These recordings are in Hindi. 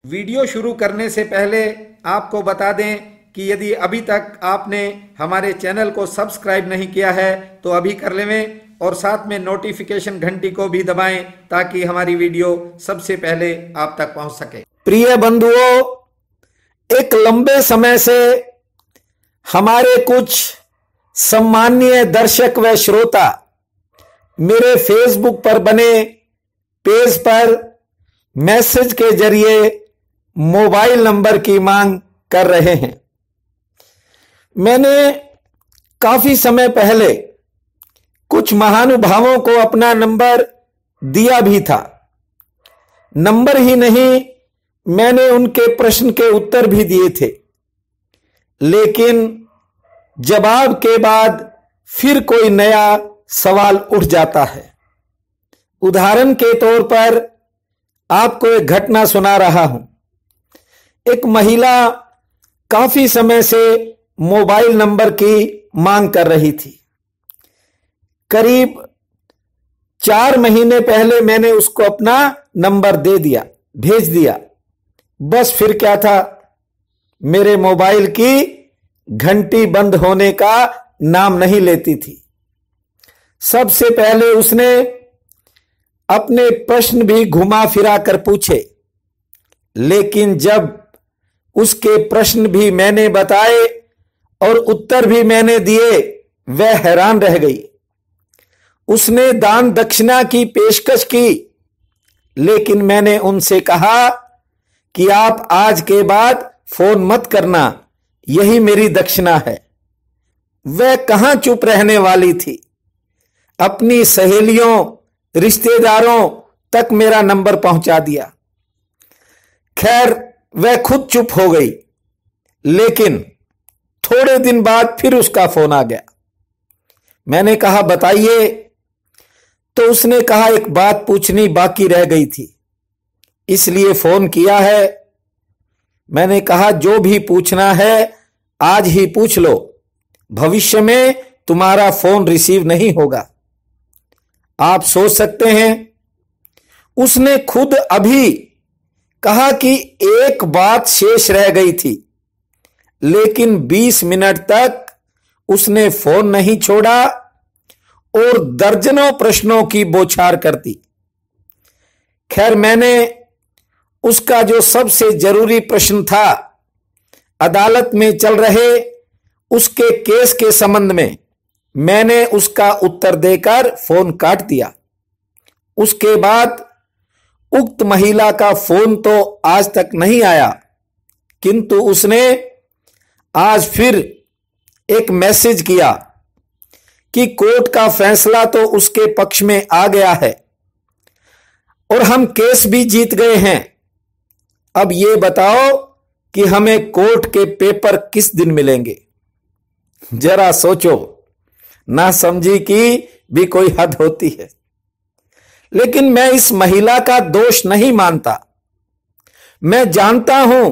वीडियो शुरू करने से पहले आपको बता दें कि यदि अभी तक आपने हमारे चैनल को सब्सक्राइब नहीं किया है तो अभी कर लें और साथ में नोटिफिकेशन घंटी को भी दबाएं ताकि हमारी वीडियो सबसे पहले आप तक पहुंच सके। प्रिय बंधुओं, एक लंबे समय से हमारे कुछ सम्माननीय दर्शक व श्रोता मेरे फेसबुक पर बने पेज पर मैसेज के जरिए मोबाइल नंबर की मांग कर रहे हैं। मैंने काफी समय पहले कुछ महानुभावों को अपना नंबर दिया भी था। नंबर ही नहीं, मैंने उनके प्रश्न के उत्तर भी दिए थे, लेकिन जवाब के बाद फिर कोई नया सवाल उठ जाता है। उदाहरण के तौर पर आपको एक घटना सुना रहा हूं। एक महिला काफी समय से मोबाइल नंबर की मांग कर रही थी। करीब 4 महीने पहले मैंने उसको अपना नंबर दे दिया, भेज दिया। बस फिर क्या था, मेरे मोबाइल की घंटी बंद होने का नाम नहीं लेती थी। सबसे पहले उसने अपने प्रश्न भी घुमा फिरा कर पूछे, लेकिन जब उसके प्रश्न भी मैंने बताए और उत्तर भी मैंने दिए, वह हैरान रह गई। उसने दान दक्षिणा की पेशकश की, लेकिन मैंने उनसे कहा कि आप आज के बाद फोन मत करना, यही मेरी दक्षिणा है। वह कहां चुप रहने वाली थी, अपनी सहेलियों रिश्तेदारों तक मेरा नंबर पहुंचा दिया। खैर, वह खुद चुप हो गई, लेकिन थोड़े दिन बाद फिर उसका फोन आ गया। मैंने कहा बताइए, तो उसने कहा एक बात पूछनी बाकी रह गई थी, इसलिए फोन किया है। मैंने कहा जो भी पूछना है आज ही पूछ लो, भविष्य में तुम्हारा फोन रिसीव नहीं होगा। आप सोच सकते हैं, उसने खुद अभी कहा कि एक बात शेष रह गई थी, लेकिन 20 मिनट तक उसने फोन नहीं छोड़ा और दर्जनों प्रश्नों की बौछार कर दी। खैर, मैंने उसका जो सबसे जरूरी प्रश्न था, अदालत में चल रहे उसके केस के संबंध में, मैंने उसका उत्तर देकर फोन काट दिया। उसके बाद उक्त महिला का फोन तो आज तक नहीं आया, किंतु उसने आज फिर एक मैसेज किया कि कोर्ट का फैसला तो उसके पक्ष में आ गया है और हम केस भी जीत गए हैं। अब ये बताओ कि हमें कोर्ट के पेपर किस दिन मिलेंगे। जरा सोचो, ना समझी की भी कोई हद होती है। लेकिन मैं इस महिला का दोष नहीं मानता। मैं जानता हूं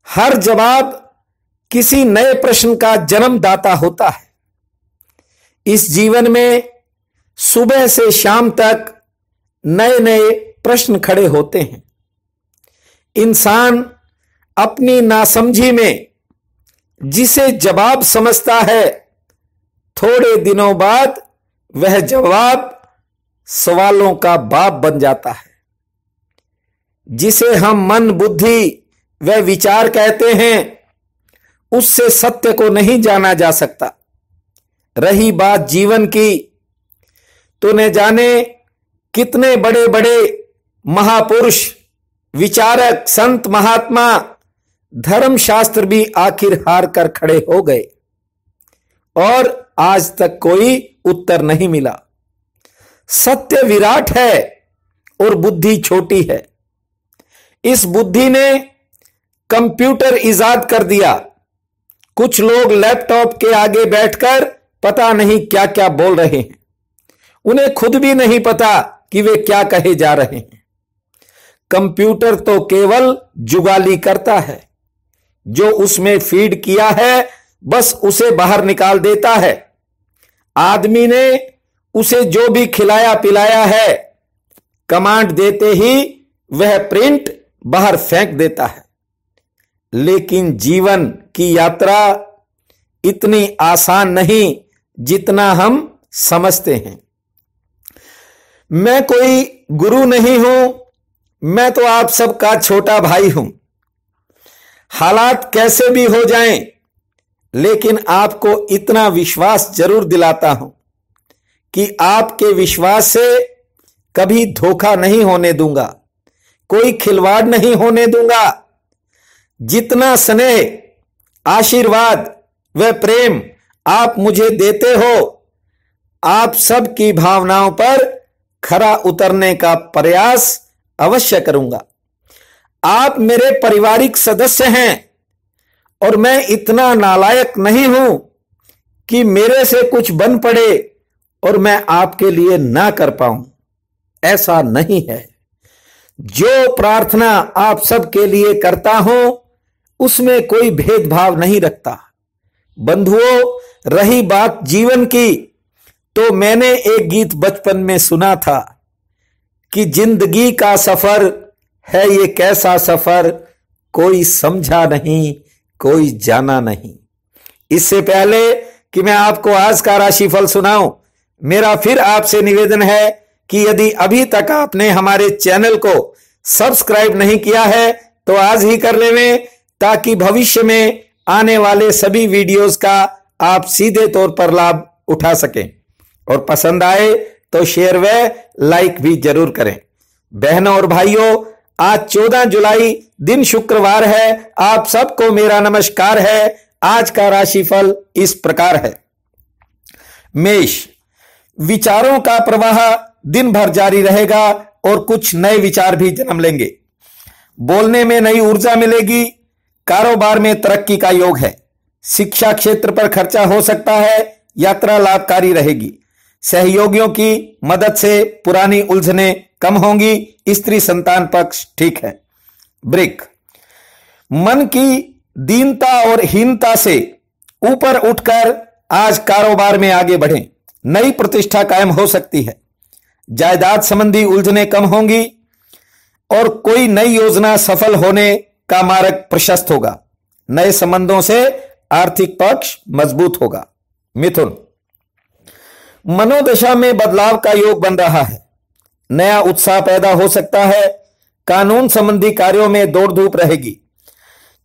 हर जवाब किसी नए प्रश्न का जन्मदाता होता है। इस जीवन में सुबह से शाम तक नए नए प्रश्न खड़े होते हैं। इंसान अपनी नासमझी में जिसे जवाब समझता है, थोड़े दिनों बाद वह जवाब सवालों का बाप बन जाता है। जिसे हम मन बुद्धि व विचार कहते हैं, उससे सत्य को नहीं जाना जा सकता। रही बात जीवन की, तो न जाने कितने बड़े बड़े महापुरुष, विचारक, संत, महात्मा, धर्मशास्त्र भी आखिर हार कर खड़े हो गए और आज तक कोई उत्तर नहीं मिला। सत्य विराट है और बुद्धि छोटी है। इस बुद्धि ने कंप्यूटर इजाद कर दिया। कुछ लोग लैपटॉप के आगे बैठकर पता नहीं क्या क्या बोल रहे हैं, उन्हें खुद भी नहीं पता कि वे क्या कहे जा रहे हैं। कंप्यूटर तो केवल जुगाली करता है, जो उसमें फीड किया है बस उसे बाहर निकाल देता है। आदमी ने उसे जो भी खिलाया पिलाया है, कमांड देते ही वह प्रिंट बाहर फेंक देता है। लेकिन जीवन की यात्रा इतनी आसान नहीं जितना हम समझते हैं। मैं कोई गुरु नहीं हूं, मैं तो आप सबका छोटा भाई हूं। हालात कैसे भी हो जाएं, लेकिन आपको इतना विश्वास जरूर दिलाता हूं कि आपके विश्वास से कभी धोखा नहीं होने दूंगा, कोई खिलवाड़ नहीं होने दूंगा। जितना स्नेह, आशीर्वाद व प्रेम आप मुझे देते हो, आप सबकी भावनाओं पर खरा उतरने का प्रयास अवश्य करूंगा। आप मेरे पारिवारिक सदस्य हैं और मैं इतना नालायक नहीं हूं कि मेरे से कुछ बन पड़े और मैं आपके लिए ना कर पाऊं। ऐसा नहीं है। जो प्रार्थना आप सबके लिए करता हूं उसमें कोई भेदभाव नहीं रखता। बंधुओं, रही बात जीवन की, तो मैंने एक गीत बचपन में सुना था कि जिंदगी का सफर है ये कैसा सफर, कोई समझा नहीं, कोई जाना नहीं। इससे पहले कि मैं आपको आज का राशिफल सुनाऊं, मेरा फिर आपसे निवेदन है कि यदि अभी तक आपने हमारे चैनल को सब्सक्राइब नहीं किया है तो आज ही कर लेवें, ताकि भविष्य में आने वाले सभी वीडियोस का आप सीधे तौर पर लाभ उठा सकें। और पसंद आए तो शेयर व लाइक भी जरूर करें। बहनों और भाइयों, आज 14 जुलाई दिन शुक्रवार है। आप सबको मेरा नमस्कार है। आज का राशिफल इस प्रकार है। मेष, विचारों का प्रवाह दिन भर जारी रहेगा और कुछ नए विचार भी जन्म लेंगे। बोलने में नई ऊर्जा मिलेगी। कारोबार में तरक्की का योग है। शिक्षा क्षेत्र पर खर्चा हो सकता है। यात्रा लाभकारी रहेगी। सहयोगियों की मदद से पुरानी उलझनें कम होंगी। स्त्री संतान पक्ष ठीक है। वृक, मन की दीनता और हीनता से ऊपर उठकर आज कारोबार में आगे बढ़ें। नई प्रतिष्ठा कायम हो सकती है। जायदाद संबंधी उलझनें कम होंगी और कोई नई योजना सफल होने का मार्ग प्रशस्त होगा। नए संबंधों से आर्थिक पक्ष मजबूत होगा। मिथुन, मनोदशा में बदलाव का योग बन रहा है। नया उत्साह पैदा हो सकता है। कानून संबंधी कार्यों में दौड़ धूप रहेगी।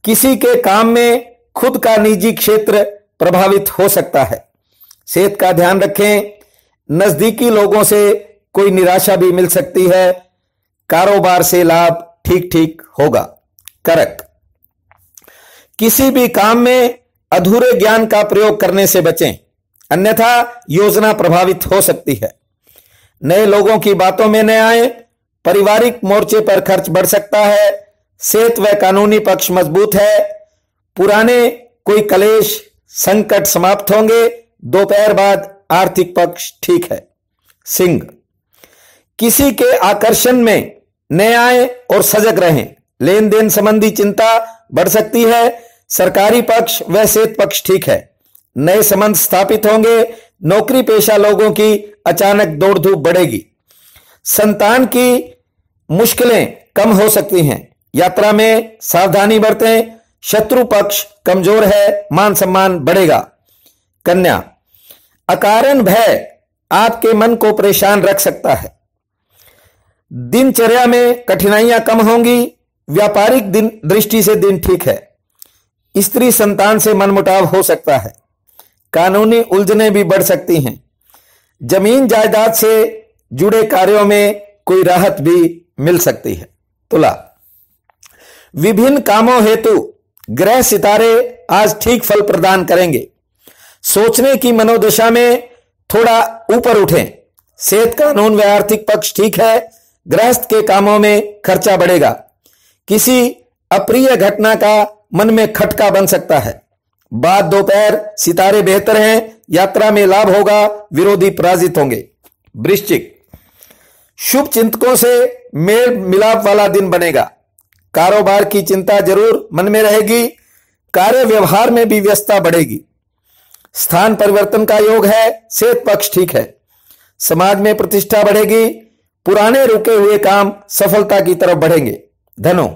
किसी के काम में खुद का निजी क्षेत्र प्रभावित हो सकता है। सेहत का ध्यान रखें। नजदीकी लोगों से कोई निराशा भी मिल सकती है। कारोबार से लाभ ठीक ठीक होगा। कर्क, किसी भी काम में अधूरे ज्ञान का प्रयोग करने से बचें, अन्यथा योजना प्रभावित हो सकती है। नए लोगों की बातों में न आए। पारिवारिक मोर्चे पर खर्च बढ़ सकता है। सेहत व कानूनी पक्ष मजबूत है। पुराने कोई कलेश संकट समाप्त होंगे। दोपहर बाद आर्थिक पक्ष ठीक है। सिंह, किसी के आकर्षण में न आए और सजग रहें। लेन देन संबंधी चिंता बढ़ सकती है। सरकारी पक्ष व सेहत पक्ष ठीक है। नए संबंध स्थापित होंगे। नौकरी पेशा लोगों की अचानक दौड़ धूप बढ़ेगी। संतान की मुश्किलें कम हो सकती हैं। यात्रा में सावधानी बरतें। शत्रु पक्ष कमजोर है। मान सम्मान बढ़ेगा। कन्या, अकारण भय आपके मन को परेशान रख सकता है। दिनचर्या में कठिनाइयां कम होंगी। व्यापारिक दृष्टि से दिन ठीक है। स्त्री संतान से मनमुटाव हो सकता है। कानूनी उलझनें भी बढ़ सकती हैं। जमीन जायदाद से जुड़े कार्यों में कोई राहत भी मिल सकती है। तुला, विभिन्न कामों हेतु ग्रह सितारे आज ठीक फल प्रदान करेंगे। सोचने की मनोदशा में थोड़ा ऊपर उठें। सेहत कानून व आर्थिक पक्ष ठीक है। गृहस्थ के कामों में खर्चा बढ़ेगा। किसी अप्रिय घटना का मन में खटका बन सकता है। बाद दोपहर सितारे बेहतर हैं। यात्रा में लाभ होगा। विरोधी पराजित होंगे। वृश्चिक, शुभ चिंतकों से मेल मिलाप वाला दिन बनेगा। कारोबार की चिंता जरूर मन में रहेगी। कार्य व्यवहार में भी व्यस्तता बढ़ेगी। स्थान परिवर्तन का योग है। सेहत पक्ष ठीक है। समाज में प्रतिष्ठा बढ़ेगी। पुराने रुके हुए काम सफलता की तरफ बढ़ेंगे। धनु,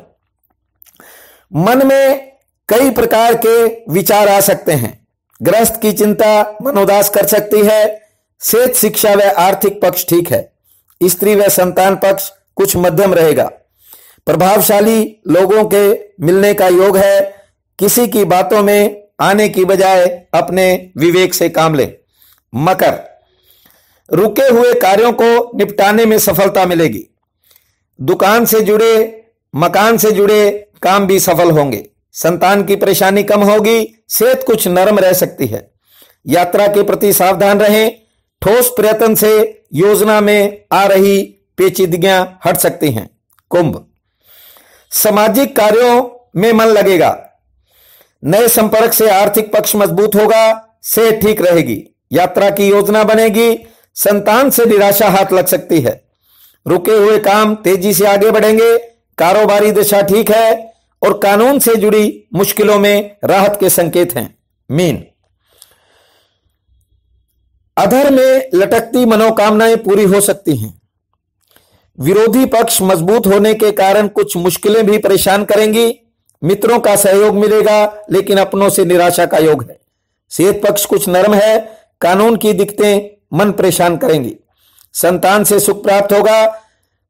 मन में कई प्रकार के विचार आ सकते हैं। गृहस्थ की चिंता मनोदास कर सकती है। सेहत, शिक्षा व आर्थिक पक्ष ठीक है। स्त्री व संतान पक्ष कुछ मध्यम रहेगा। प्रभावशाली लोगों के मिलने का योग है। किसी की बातों में आने की बजाय अपने विवेक से काम लें। मकर, रुके हुए कार्यों को निपटाने में सफलता मिलेगी। दुकान से जुड़े, मकान से जुड़े काम भी सफल होंगे। संतान की परेशानी कम होगी। सेहत कुछ नरम रह सकती है। यात्रा के प्रति सावधान रहें। ठोस प्रयत्न से योजना में आ रही पेचीदगियां हट सकती हैं। कुंभ, सामाजिक कार्यों में मन लगेगा। नए संपर्क से आर्थिक पक्ष मजबूत होगा। सेहत ठीक रहेगी। यात्रा की योजना बनेगी। संतान से निराशा हाथ लग सकती है। रुके हुए काम तेजी से आगे बढ़ेंगे। कारोबारी दिशा ठीक है और कानून से जुड़ी मुश्किलों में राहत के संकेत हैं। मीन, अधर में लटकती मनोकामनाएं पूरी हो सकती हैं। विरोधी पक्ष मजबूत होने के कारण कुछ मुश्किलें भी परेशान करेंगी। मित्रों का सहयोग मिलेगा, लेकिन अपनों से निराशा का योग है। सेहत पक्ष कुछ नरम है। कानून की दिक्कतें मन परेशान करेंगी। संतान से सुख प्राप्त होगा।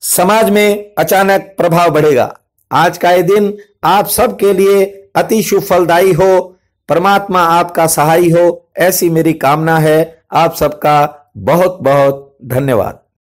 समाज में अचानक प्रभाव बढ़ेगा। आज का ये दिन आप सबके लिए अति शुभ फलदायी हो। परमात्मा आपका सहाय हो, ऐसी मेरी कामना है। आप सबका बहुत बहुत धन्यवाद।